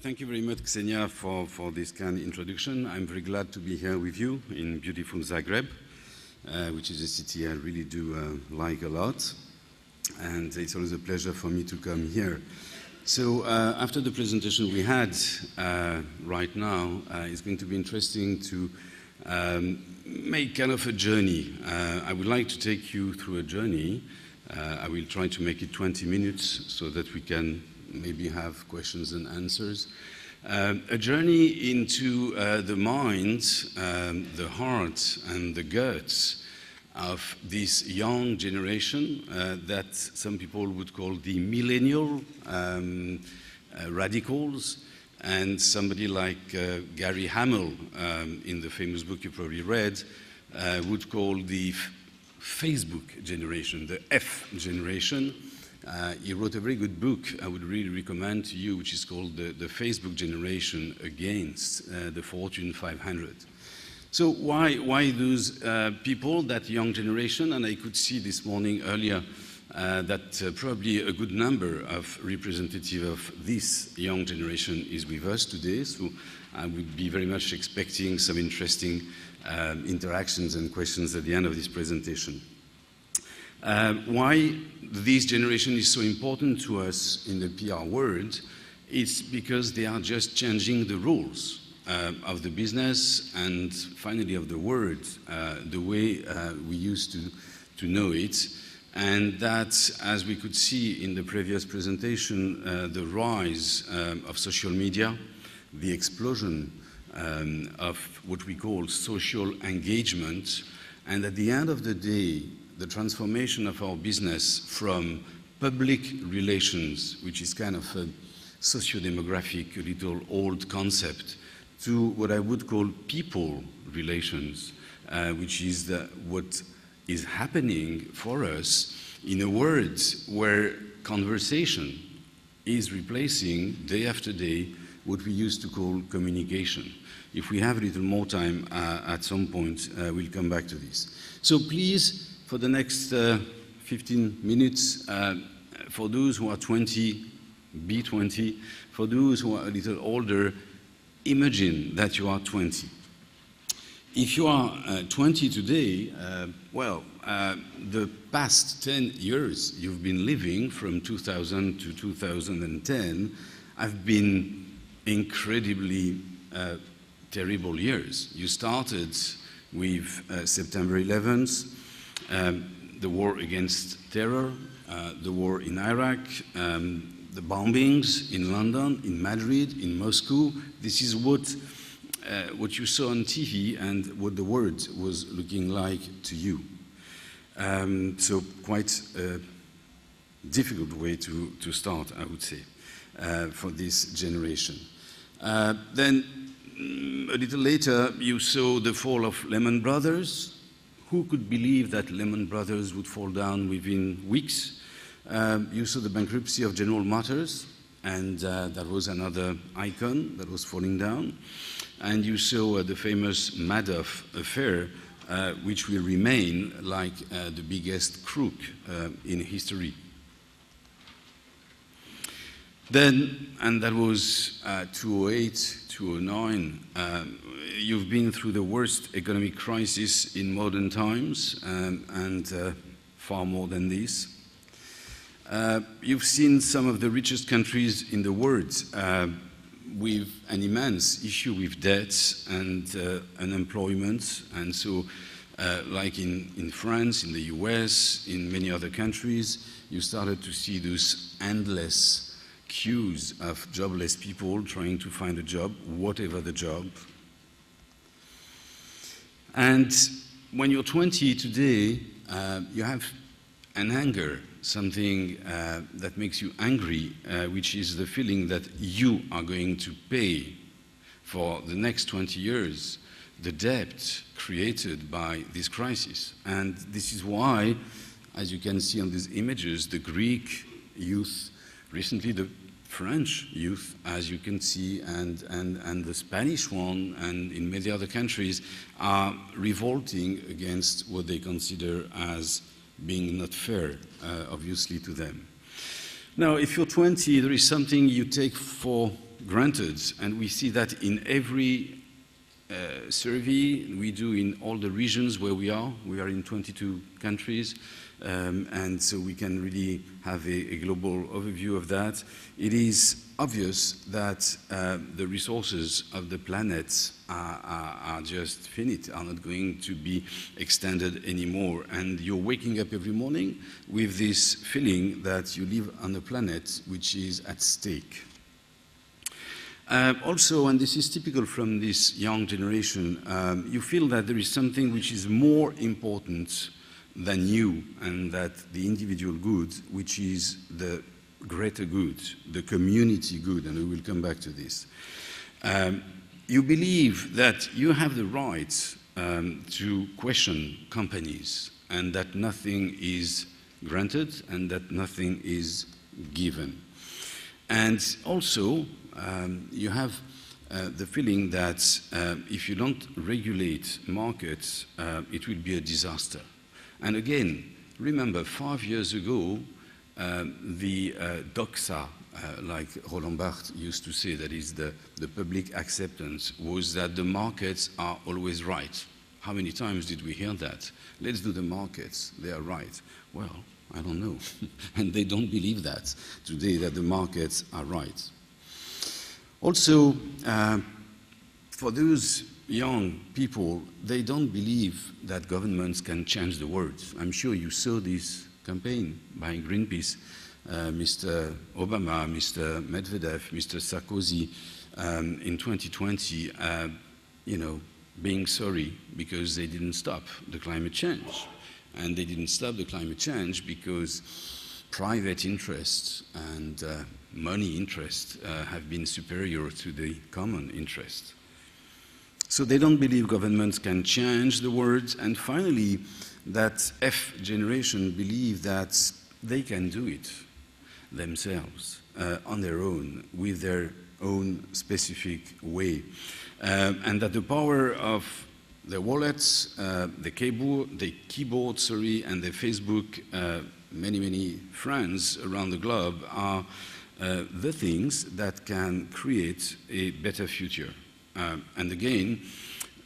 Thank you very much, Ksenia, for this kind introduction. I'm very glad to be here with you in beautiful Zagreb, which is a city I really do like a lot. And it's always a pleasure for me to come here. So after the presentation we had right now, it's going to be interesting to make kind of a journey. I would like to take you through a journey. I will try to make it 20 minutes so that we can maybe have questions and answers. A journey into the mind, the heart, and the guts of this young generation that some people would call the millennial radicals, and somebody like Gary Hamel in the famous book you probably read would call the Facebook generation, the F generation. He wrote a very good book I would really recommend to you, which is called the Facebook Generation Against the Fortune 500. So why those people, that young generation? And I could see this morning earlier that probably a good number of representatives of this young generation is with us today. So I would be very much expecting some interesting interactions and questions at the end of this presentation. Why this generation is so important to us in the PR world is because they are just changing the rules of the business and finally of the world, the way we used to know it. And that, as we could see in the previous presentation, the rise of social media, the explosion of what we call social engagement, and at the end of the day, the transformation of our business from public relations, which is kind of a socio-demographic, a little old concept, to what I would call people relations, which is what is happening for us in a world where conversation is replacing day after day what we used to call communication. If we have a little more time at some point, we'll come back to this. So please, for the next 15 minutes, for those who are 20, be 20. For those who are a little older, imagine that you are 20. If you are 20 today, the past 10 years you've been living from 2000 to 2010 have been incredibly terrible years. You started with September 11th, the war against terror, the war in Iraq, the bombings in London, in Madrid, in Moscow. This is what you saw on TV and what the world was looking like to you. So quite a difficult way to start, I would say, for this generation. Then a little later, you saw the fall of Lehman Brothers. Who could believe that Lehman Brothers would fall down within weeks? You saw the bankruptcy of General Motors, and that was another icon that was falling down. And you saw the famous Madoff affair, which will remain like the biggest crook in history. Then, and that was 2008, 2009, you've been through the worst economic crisis in modern times, and far more than this. You've seen some of the richest countries in the world with an immense issue with debts and unemployment. And so, like in France, in the US, in many other countries, you started to see those endless queues of jobless people trying to find a job, whatever the job. And when you're 20 today, you have an anger, something that makes you angry, which is the feeling that you are going to pay for the next 20 years the debt created by this crisis. And this is why, as you can see on these images, the Greek youth, recently the French youth, as you can see, and the Spanish one, and in many other countries, are revolting against what they consider as being not fair, obviously, to them. Now, if you're 20, there is something you take for granted, and we see that in every survey we do in all the regions where we are. We are in 22 countries, and so we can really have a global overview of that. It is obvious that the resources of the planet are just finite, are not going to be extended anymore. And you're waking up every morning with this feeling that you live on a planet which is at stake. Also, and this is typical from this young generation, you feel that there is something which is more important than you and that the individual good, which is the greater good, the community good, and we will come back to this. You believe that you have the right to question companies and that nothing is granted and that nothing is given. And also, you have the feeling that if you don't regulate markets, it will be a disaster. And again, remember, 5 years ago, the doxa, like Roland Barthes used to say, that is the public acceptance, was that the markets are always right. How many times did we hear that? Let's do the markets, they are right. Well, I don't know. And they don't believe that today, that the markets are right. Also, for those young people, they don't believe that governments can change the world. I'm sure you saw this campaign by Greenpeace, Mr. Obama, Mr. Medvedev, Mr. Sarkozy, in 2020, being sorry because they didn't stop the climate change. And they didn't stop the climate change because private interests and money interests have been superior to the common interest. So they don't believe governments can change the world. And finally, that F generation believe that they can do it themselves, on their own, with their own specific way. And that the power of their wallets, the keyboard, and the Facebook, many friends around the globe are the things that can create a better future. And again,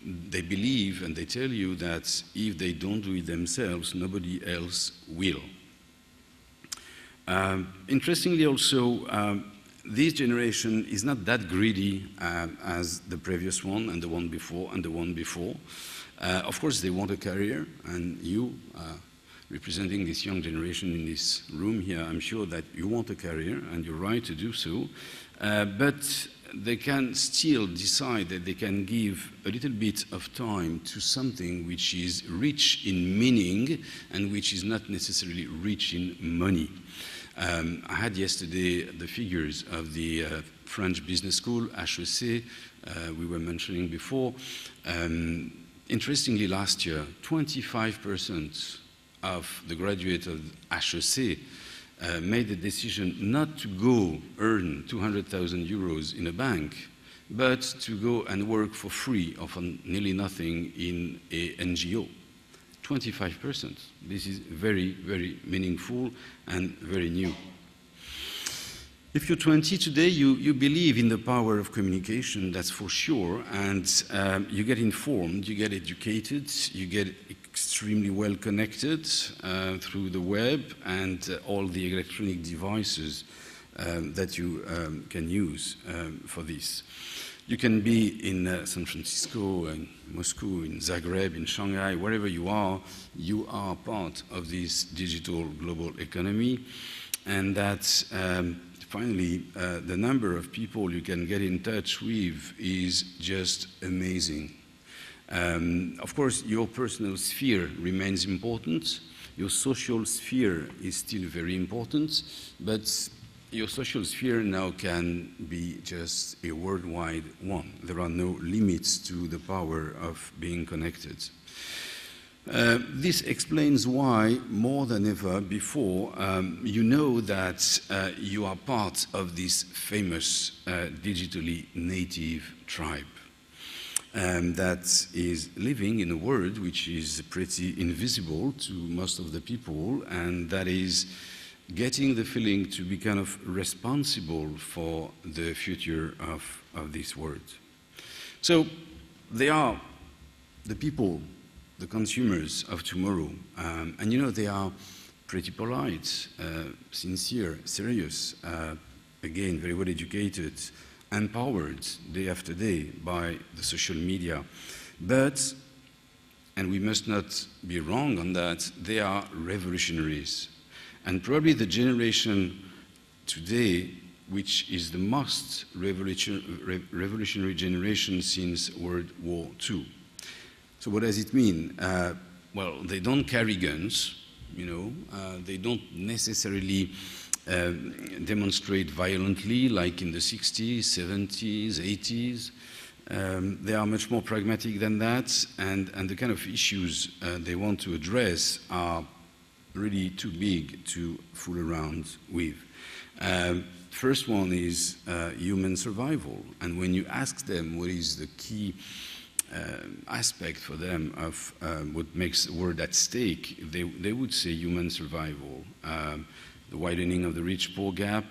they believe and they tell you that if they don't do it themselves, nobody else will. Interestingly also, this generation is not that greedy as the previous one and the one before and the one before. Of course, they want a career, and you, representing this young generation in this room here, I'm sure that you want a career, and you're right to do so, but they can still decide that they can give a little bit of time to something which is rich in meaning and which is not necessarily rich in money. I had yesterday the figures of the French business school, HEC, we were mentioning before. Interestingly, last year, 25% of the graduates of HEC made the decision not to go earn 200,000 euros in a bank, but to go and work for free or for nearly nothing in a NGO. 25%. This is very, very meaningful and very new. If you're 20 today, you believe in the power of communication, that's for sure, and you get informed, you get educated, you get extremely well connected through the web and all the electronic devices that you can use for this. You can be in San Francisco, in Moscow, in Zagreb, in Shanghai, wherever you are part of this digital global economy, and that finally the number of people you can get in touch with is just amazing. Of course, your personal sphere remains important. Your social sphere is still very important, but your social sphere now can be just a worldwide one. There are no limits to the power of being connected. This explains why, more than ever before, you know that you are part of this famous digitally native tribe that is living in a world which is pretty invisible to most of the people, and that is getting the feeling to be kind of responsible for the future of this world. So they are the people, the consumers of tomorrow, and you know, they are pretty polite, sincere, serious, again, very well educated, empowered day after day by the social media. But, and we must not be wrong on that, they are revolutionaries. And probably the generation today which is the most revolutionary generation since World War II. So what does it mean? Well, they don't carry guns, you know, they don't necessarily demonstrate violently like in the 60s, 70s, 80s. They are much more pragmatic than that, and the kind of issues they want to address are really too big to fool around with. First one is human survival, and when you ask them what is the key aspect for them of what makes the world at stake, they would say human survival, the widening of the rich-poor gap,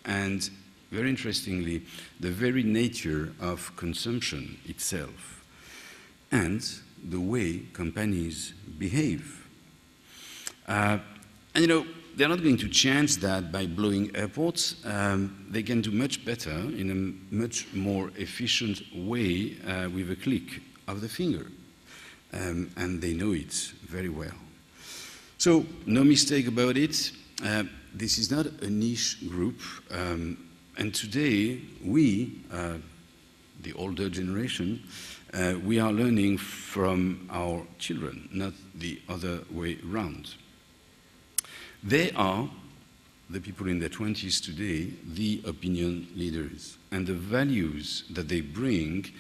and very interestingly, the very nature of consumption itself, and the way companies behave. And you know, they're not going to change that by blowing airports. They can do much better in a much more efficient way with a click of the finger. And they know it very well. So, no mistake about it. This is not a niche group. And today, we, the older generation, we are learning from our children, not the other way around. They are, the people in their 20s today, the opinion leaders. And the values that they bring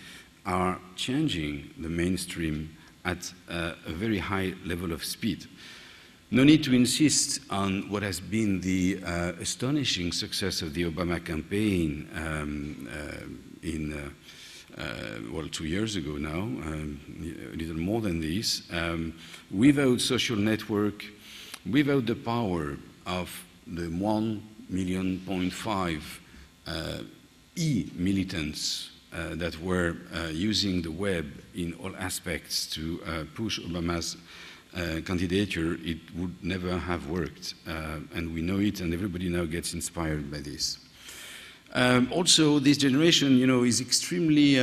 are changing the mainstream at a very high level of speed. No need to insist on what has been the astonishing success of the Obama campaign well, 2 years ago now, a little more than this. Without social network, without the power of the 1.5 million e-militants that were using the web in all aspects to push Obama's candidature, it would never have worked. And we know it, and everybody now gets inspired by this. Also, this generation, you know, is extremely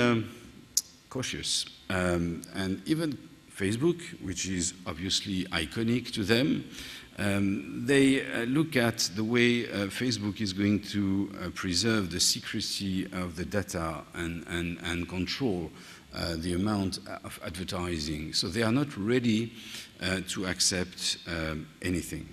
cautious. And even Facebook, which is obviously iconic to them, they look at the way Facebook is going to preserve the secrecy of the data and control the amount of advertising. So they are not ready to accept anything.